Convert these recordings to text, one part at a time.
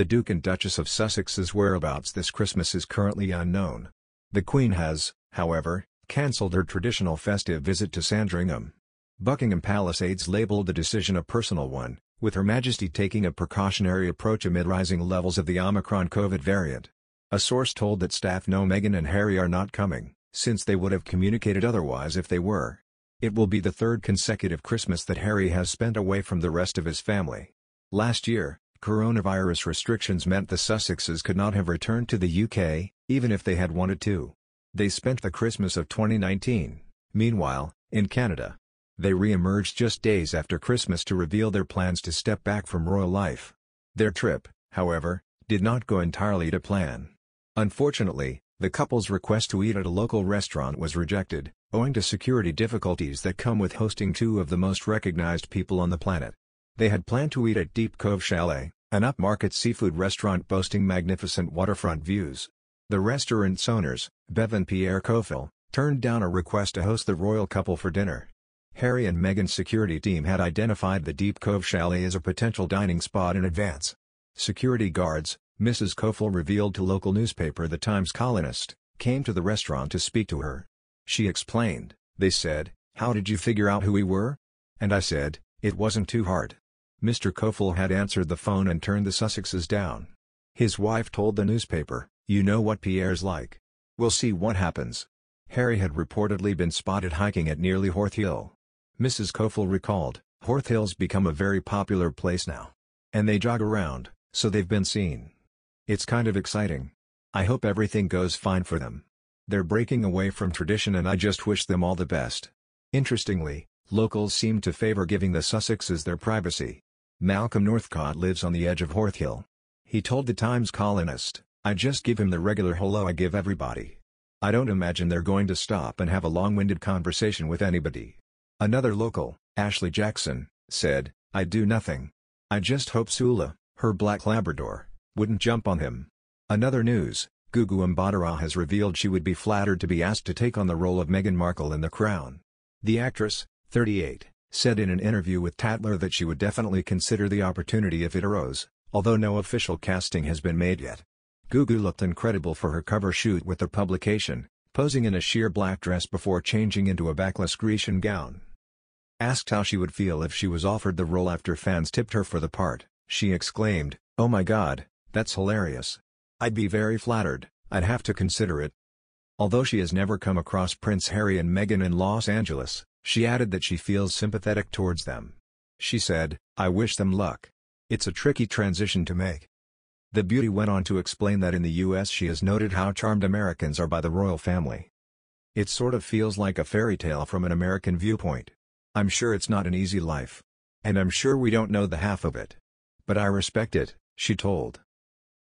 The Duke and Duchess of Sussex's whereabouts this Christmas is currently unknown. The Queen has, however, cancelled her traditional festive visit to Sandringham. Buckingham Palace aides labelled the decision a personal one, with Her Majesty taking a precautionary approach amid rising levels of the Omicron COVID variant. A source told that staff know Meghan and Harry are not coming, since they would have communicated otherwise if they were. It will be the third consecutive Christmas that Harry has spent away from the rest of his family. Last year, coronavirus restrictions meant the Sussexes could not have returned to the UK, even if they had wanted to. They spent the Christmas of 2019, meanwhile, in Canada. They re-emerged just days after Christmas to reveal their plans to step back from royal life. Their trip, however, did not go entirely to plan. Unfortunately, the couple's request to eat at a local restaurant was rejected, owing to security difficulties that come with hosting two of the most recognized people on the planet. They had planned to eat at Deep Cove Chalet, an upmarket seafood restaurant boasting magnificent waterfront views. The restaurant's owners, Bev and Pierre Koffel, turned down a request to host the royal couple for dinner. Harry and Meghan's security team had identified the Deep Cove Chalet as a potential dining spot in advance. Security guards, Mrs. Koffel revealed to local newspaper the Times Colonist, came to the restaurant to speak to her. She explained, "They said, 'How did you figure out who we were?' And I said, 'It wasn't too hard.'" Mr. Koffel had answered the phone and turned the Sussexes down. His wife told the newspaper, "You know what Pierre's like. We'll see what happens." Harry had reportedly been spotted hiking at nearly Horth Hill. Mrs. Koffel recalled, "Horth Hill's become a very popular place now. And they jog around, so they've been seen. It's kind of exciting. I hope everything goes fine for them. They're breaking away from tradition and I just wish them all the best." Interestingly, locals seemed to favor giving the Sussexes their privacy. Malcolm Northcott lives on the edge of Horth Hill. He told the Times Colonist, "I just give him the regular hello I give everybody. I don't imagine they're going to stop and have a long-winded conversation with anybody." Another local, Ashley Jackson, said, "I do nothing. I just hope Sula, her black Labrador, wouldn't jump on him." Another news, Gugu Mbatha has revealed she would be flattered to be asked to take on the role of Meghan Markle in The Crown. The actress, 38, said in an interview with Tatler that she would definitely consider the opportunity if it arose, although no official casting has been made yet. Gugu looked incredible for her cover shoot with the publication, posing in a sheer black dress before changing into a backless Grecian gown. Asked how she would feel if she was offered the role after fans tipped her for the part, she exclaimed, "Oh my God, that's hilarious. I'd be very flattered, I'd have to consider it." Although she has never come across Prince Harry and Meghan in Los Angeles, she added that she feels sympathetic towards them. She said, "I wish them luck. It's a tricky transition to make." The beauty went on to explain that in the US she has noted how charmed Americans are by the royal family. "It sort of feels like a fairy tale from an American viewpoint. I'm sure it's not an easy life. And I'm sure we don't know the half of it. But I respect it," she told.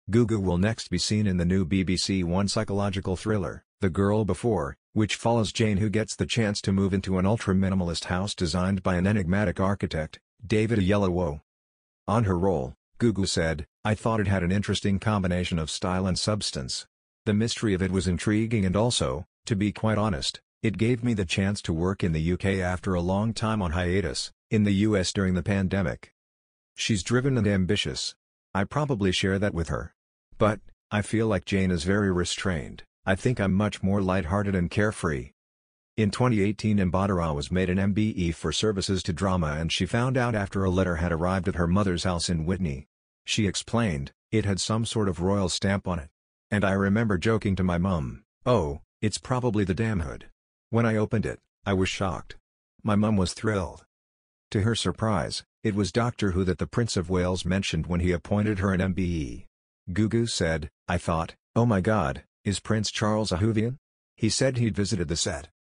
Gugu will next be seen in the new BBC One psychological thriller, The Girl Before, which follows Jane, who gets the chance to move into an ultra-minimalist house designed by an enigmatic architect, David Oyelowo. On her role, Gugu said, "I thought it had an interesting combination of style and substance. The mystery of it was intriguing and also, to be quite honest, it gave me the chance to work in the UK after a long time on hiatus, in the US during the pandemic." She's driven and ambitious. I probably share that with her. But, I feel like Jane is very restrained. I think I'm much more lighthearted and carefree. In 2018 Mbatha was made an MBE for services to drama, and she found out after a letter had arrived at her mother's house in Whitney. She explained, "It had some sort of royal stamp on it. And I remember joking to my mum, 'Oh, it's probably the damn hood.' When I opened it, I was shocked. My mum was thrilled." To her surprise, it was Doctor Who that the Prince of Wales mentioned when he appointed her an MBE. Gugu said, "I thought, oh my God, is Prince Charles a Whovian? He said he'd visited the set.